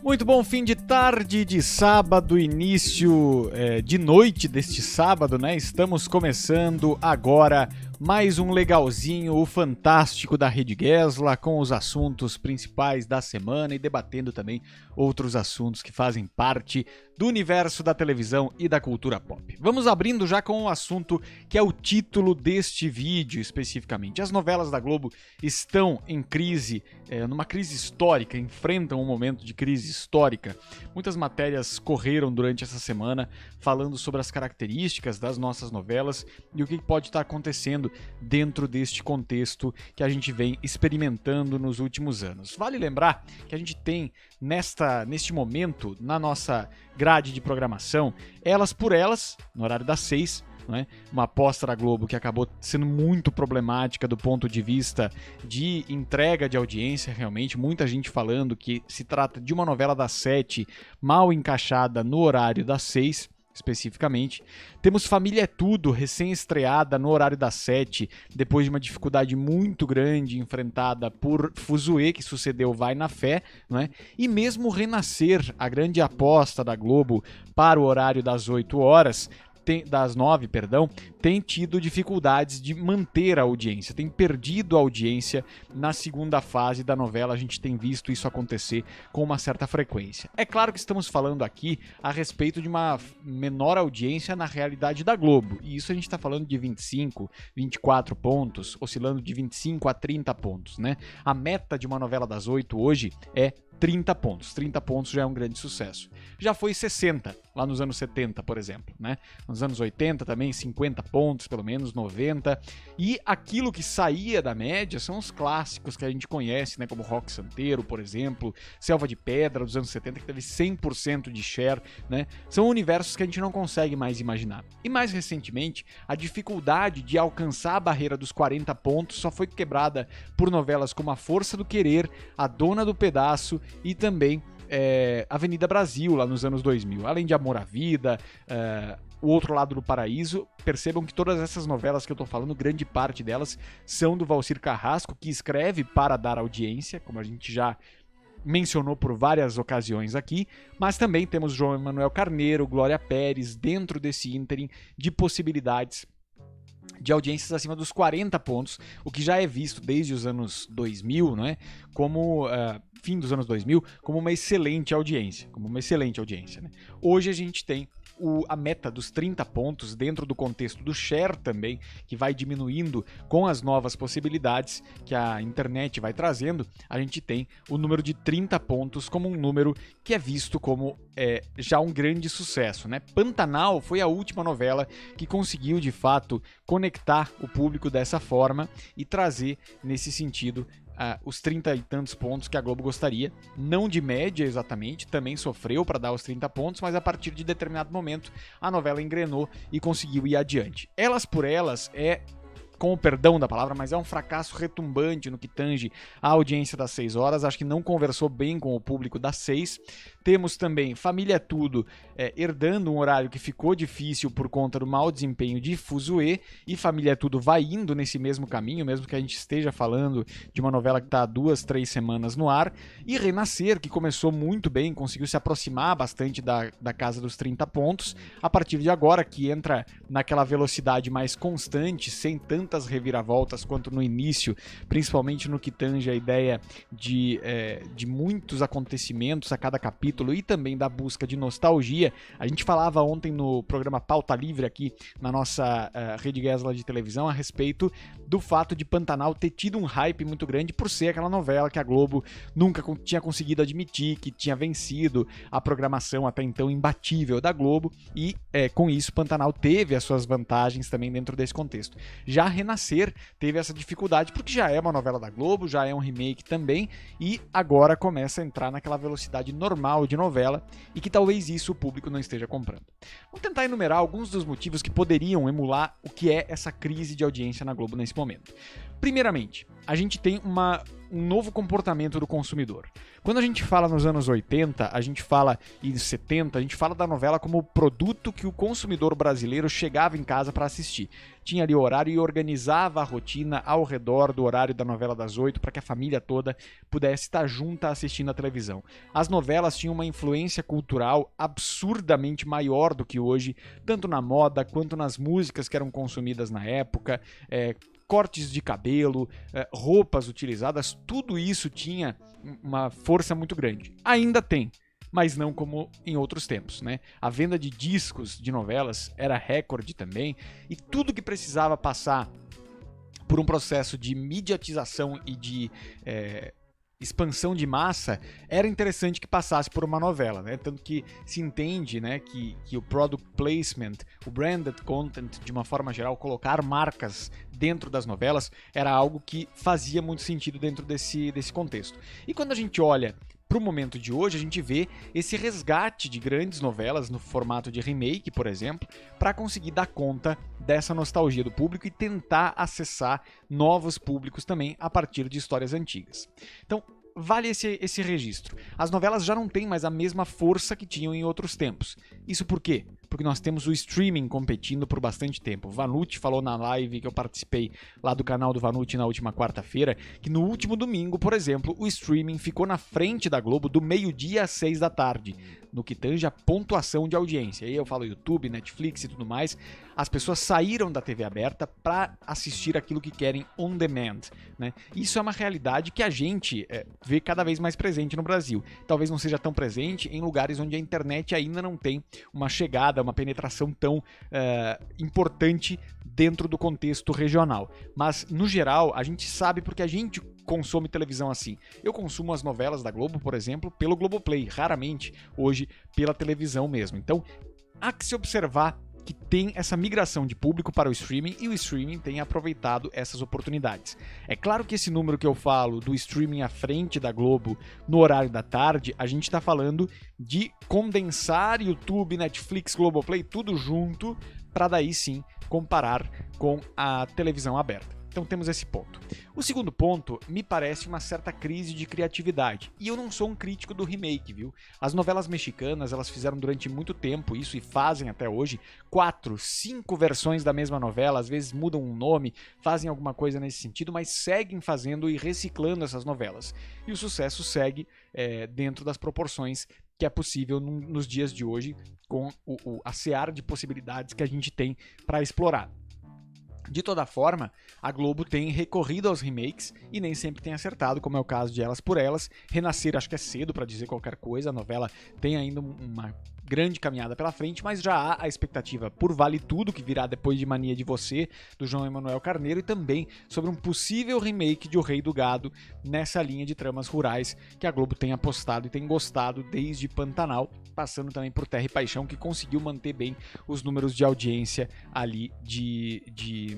Muito bom fim de tarde de sábado, início de noite deste sábado, né? Estamos começando agora mais um legalzinho, o fantástico da Rede Gesla, com os assuntos principais da semana e debatendo também outros assuntos que fazem parte do universo da televisão e da cultura pop. Vamos abrindo já com o assunto que é o título deste vídeo especificamente. As novelas da Globo estão em crise, numa crise histórica, enfrentam um momento de crise histórica. Muitas matérias correram durante essa semana falando sobre as características das nossas novelas e o que pode estar acontecendo dentro deste contexto que a gente vem experimentando nos últimos anos. Vale lembrar que a gente tem neste momento, na nossa grade de programação, Elas por Elas, no horário das 6, né? Uma aposta da Globo que acabou sendo muito problemática do ponto de vista de entrega de audiência, realmente. Muita gente falando que se trata de uma novela das 7 mal encaixada no horário das 6. Especificamente, temos Família é Tudo, recém-estreada no horário das 7, depois de uma dificuldade muito grande enfrentada por Fuzue, que sucedeu Vai na Fé, não é? E mesmo Renascer, a grande aposta da Globo para o horário das 8 horas, das 9, tem tido dificuldades de manter a audiência, tem perdido a audiência na segunda fase da novela. A gente tem visto isso acontecer com uma certa frequência. É claro que estamos falando aqui a respeito de uma menor audiência na realidade da Globo, e isso a gente está falando de 25, 24 pontos, oscilando de 25 a 30 pontos, né? A meta de uma novela das 8 hoje é 30 pontos. 30 pontos já é um grande sucesso. Já foi 60, lá nos anos 70, por exemplo, né? Nos anos 80 também, 50 pontos, pelo menos 90. E aquilo que saía da média são os clássicos que a gente conhece, né? Como Rock Santeiro, por exemplo, Selva de Pedra, dos anos 70, que teve 100% de share, né? São universos que a gente não consegue mais imaginar. E mais recentemente, a dificuldade de alcançar a barreira dos 40 pontos só foi quebrada por novelas como A Força do Querer, A Dona do Pedaço e também Avenida Brasil, lá nos anos 2000. Além de Amor à Vida, O Outro Lado do Paraíso. Percebam que todas essas novelas que eu tô falando, grande parte delas são do Valcir Carrasco, que escreve para dar audiência, como a gente já mencionou por várias ocasiões aqui, mas também temos João Emanuel Carneiro, Glória Pérez, dentro desse ínterim de possibilidades de audiências acima dos 40 pontos, o que já é visto desde os anos 2000, não é? Como fim dos anos 2000, como uma excelente audiência, né? Hoje a gente tem a meta dos 30 pontos dentro do contexto do share também, que vai diminuindo com as novas possibilidades que a internet vai trazendo. A gente tem o número de 30 pontos como um número que é visto como já um grande sucesso, né? Pantanal foi a última novela que conseguiu de fato conectar o público dessa forma e trazer nesse sentido os 30 e tantos pontos que a Globo gostaria, não de média exatamente, também sofreu para dar os 30 pontos, mas a partir de determinado momento a novela engrenou e conseguiu ir adiante. Elas por Elas com o perdão da palavra, mas é um fracasso retumbante no que tange a audiência das 6 horas, acho que não conversou bem com o público das 6. Temos também Família é Tudo, herdando um horário que ficou difícil por conta do mau desempenho de Fuzue, e Família é Tudo vai indo nesse mesmo caminho, mesmo que a gente esteja falando de uma novela que está há 2, 3 semanas no ar, e Renascer, que começou muito bem, conseguiu se aproximar bastante da casa dos 30 pontos, a partir de agora, que entra naquela velocidade mais constante, sem tantas reviravoltas quanto no início, principalmente no que tange a ideia de muitos acontecimentos a cada capítulo e também da busca de nostalgia. A gente falava ontem no programa Pauta Livre aqui na nossa Rede Gesla de televisão a respeito do fato de Pantanal ter tido um hype muito grande por ser aquela novela que a Globo nunca tinha conseguido admitir, que tinha vencido a programação até então imbatível da Globo, e com isso Pantanal teve as suas vantagens também dentro desse contexto. Já Renascer teve essa dificuldade porque já é uma novela da Globo, já é um remake também, e agora começa a entrar naquela velocidade normal de novela e que talvez isso o público não esteja comprando. Vamos tentar enumerar alguns dos motivos que poderiam emular o que é essa crise de audiência na Globo nesse momento. Primeiramente, a gente tem um novo comportamento do consumidor. Quando a gente fala nos anos 80, a gente fala em 70, a gente fala da novela como o produto que o consumidor brasileiro chegava em casa para assistir. Tinha ali o horário e organizava a rotina ao redor do horário da novela das 8 para que a família toda pudesse estar junta assistindo a televisão. As novelas tinham uma influência cultural absurdamente maior do que hoje, tanto na moda quanto nas músicas que eram consumidas na época, cortes de cabelo, roupas utilizadas, tudo isso tinha uma força muito grande. Ainda tem, mas não como em outros tempos, né? A venda de discos de novelas era recorde também, e tudo que precisava passar por um processo de mediatização e de expansão de massa, era interessante que passasse por uma novela, né? Tanto que se entende, né, que o product placement, o branded content, de uma forma geral, colocar marcas dentro das novelas, era algo que fazia muito sentido dentro desse contexto. E quando a gente olha para o momento de hoje, a gente vê esse resgate de grandes novelas no formato de remake, por exemplo, para conseguir dar conta dessa nostalgia do público e tentar acessar novos públicos também a partir de histórias antigas. Então, vale esse registro. As novelas já não têm mais a mesma força que tinham em outros tempos. Isso por quê? Porque nós temos o streaming competindo por bastante tempo. O Vanucci falou na live que eu participei lá do canal do Vanucci na última quarta-feira, que no último domingo, por exemplo, o streaming ficou na frente da Globo do meio-dia às 6 da tarde, no que tange a pontuação de audiência. Aí eu falo YouTube, Netflix e tudo mais. As pessoas saíram da TV aberta para assistir aquilo que querem on demand, né? Isso é uma realidade que a gente vê cada vez mais presente no Brasil. Talvez não seja tão presente em lugares onde a internet ainda não tem uma chegada, uma penetração tão importante dentro do contexto regional. Mas, no geral, a gente sabe porque a gente consome televisão assim. Eu consumo as novelas da Globo, por exemplo, pelo Globoplay, raramente hoje pela televisão mesmo. Então, há que se observar que tem essa migração de público para o streaming e o streaming tem aproveitado essas oportunidades. É claro que esse número que eu falo do streaming à frente da Globo no horário da tarde, a gente está falando de condensar YouTube, Netflix, Globoplay, tudo junto, para daí sim comparar com a televisão aberta. Então temos esse ponto. O segundo ponto me parece uma certa crise de criatividade. E eu não sou um crítico do remake, viu? As novelas mexicanas, elas fizeram durante muito tempo isso e fazem até hoje 4, 5 versões da mesma novela, às vezes mudam um nome, fazem alguma coisa nesse sentido, mas seguem fazendo e reciclando essas novelas. E o sucesso segue dentro das proporções que é possível nos dias de hoje com a seara de possibilidades que a gente tem para explorar. De toda forma, a Globo tem recorrido aos remakes e nem sempre tem acertado, como é o caso de Elas por Elas. Renascer acho que é cedo para dizer qualquer coisa, a novela tem ainda uma grande caminhada pela frente, mas já há a expectativa por Vale Tudo, que virá depois de Mania de Você, do João Emanuel Carneiro, e também sobre um possível remake de O Rei do Gado, nessa linha de tramas rurais que a Globo tem apostado e tem gostado desde Pantanal, passando também por Terra e Paixão, que conseguiu manter bem os números de audiência ali de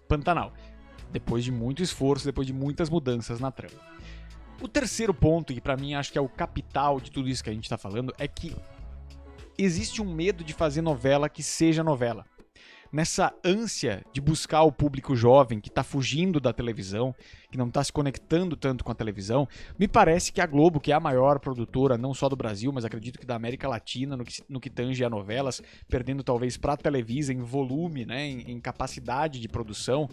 Pantanal, depois de muito esforço, depois de muitas mudanças na trama. O terceiro ponto, e para mim acho que é o capital de tudo isso que a gente está falando, é que existe um medo de fazer novela que seja novela. Nessa ânsia de buscar o público jovem que está fugindo da televisão, que não está se conectando tanto com a televisão, me parece que a Globo, que é a maior produtora, não só do Brasil, mas acredito que da América Latina, no que tange a novelas, perdendo talvez para a Televisa em volume, né, em capacidade de produção,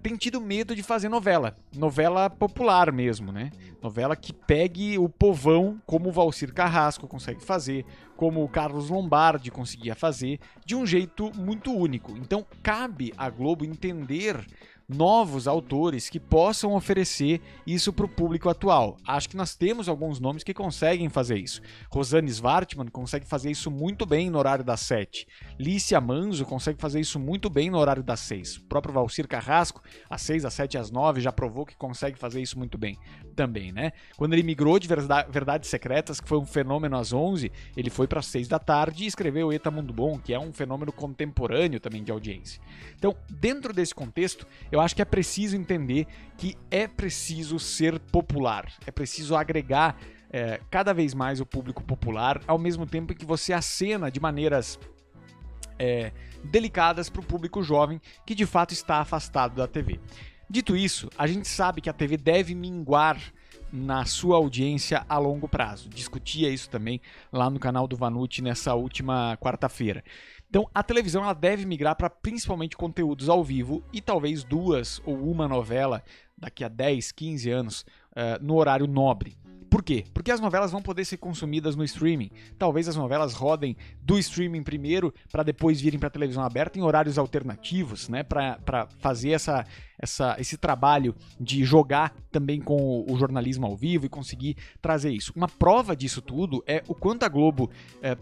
tem tido medo de fazer novela popular mesmo, né? Novela que pegue o povão, como o Valcir Carrasco consegue fazer, como o Carlos Lombardi conseguia fazer, de um jeito muito único. Então cabe à Globo entender novos autores que possam oferecer isso para o público atual. Acho que nós temos alguns nomes que conseguem fazer isso. Rosane Svartman consegue fazer isso muito bem no horário das 7. Lícia Manzo consegue fazer isso muito bem no horário das 6. O próprio Valcir Carrasco, às 6, às 7 e às 9, já provou que consegue fazer isso muito bem também, né? Quando ele migrou de Verdades Secretas, que foi um fenômeno às 11, ele foi para as 6 da tarde e escreveu Eta Mundo Bom, que é um fenômeno contemporâneo também de audiência. Então, dentro desse contexto, eu acho que é preciso entender que é preciso ser popular, é preciso agregar cada vez mais o público popular, ao mesmo tempo que você acena de maneiras delicadas para o público jovem que de fato está afastado da TV. Dito isso, a gente sabe que a TV deve minguar na sua audiência a longo prazo. Discutia isso também lá no canal do Vanucci nessa última quarta-feira. Então, a televisão ela deve migrar para principalmente conteúdos ao vivo e talvez 2 ou uma novela daqui a 10, 15 anos no horário nobre. Por quê? Porque as novelas vão poder ser consumidas no streaming. Talvez as novelas rodem do streaming primeiro para depois virem para a televisão aberta em horários alternativos, né? Para fazer esse trabalho de jogar também com o jornalismo ao vivo e conseguir trazer isso. Uma prova disso tudo é o quanto a Globo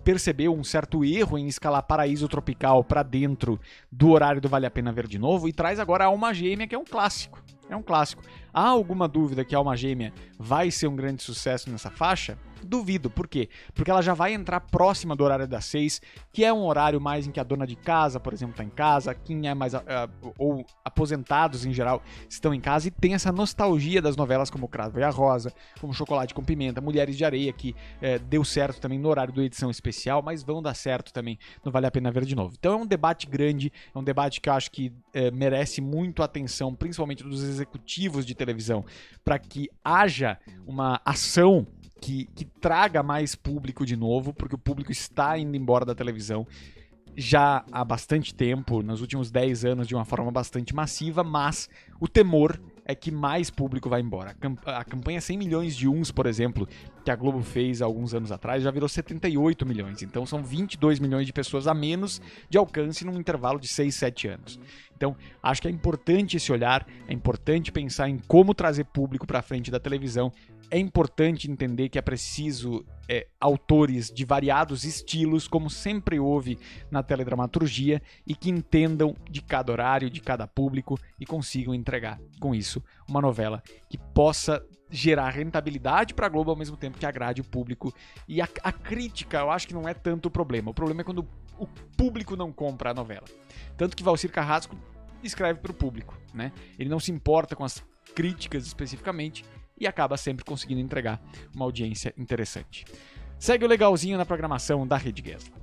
percebeu um certo erro em escalar Paraíso Tropical para dentro do horário do Vale a Pena Ver de Novo e traz agora a Alma Gêmea, que é um clássico. É um clássico. Há alguma dúvida que a Alma Gêmea vai ser um grande sucesso nessa faixa? Duvido. Por quê? Porque ela já vai entrar próxima do horário das 6, que é um horário mais em que a dona de casa, por exemplo, está em casa, quem é mais ou aposentados em geral estão em casa e tem essa nostalgia das novelas como Cravo e a Rosa, como Chocolate com Pimenta, Mulheres de Areia, que deu certo também no horário do Edição Especial, mas vão dar certo também no Vale a Pena Ver de Novo. Então é um debate grande, é um debate que eu acho que merece muito atenção, principalmente dos executivos de televisão, para que haja uma ação que traga mais público de novo, porque o público está indo embora da televisão já há bastante tempo, nos últimos 10 anos de uma forma bastante massiva, mas o temor é que mais público vai embora. A campanha 100 milhões de uns, por exemplo, que a Globo fez há alguns anos atrás, já virou 78 milhões. Então são 22 milhões de pessoas a menos de alcance num intervalo de 6, 7 anos. Então acho que é importante esse olhar, é importante pensar em como trazer público para frente da televisão. É importante entender que é preciso autores de variados estilos, como sempre houve na teledramaturgia, e que entendam de cada horário, de cada público e consigam entregar com isso uma novela que possa gerar rentabilidade para a Globo ao mesmo tempo que agrade o público. E a crítica eu acho que não é tanto o problema. O problema é quando o público não compra a novela. Tanto que Valcir Carrasco escreve para o público, né? Ele não se importa com as críticas especificamente e acaba sempre conseguindo entregar uma audiência interessante. Segue o legalzinho na programação da Rede Guesla.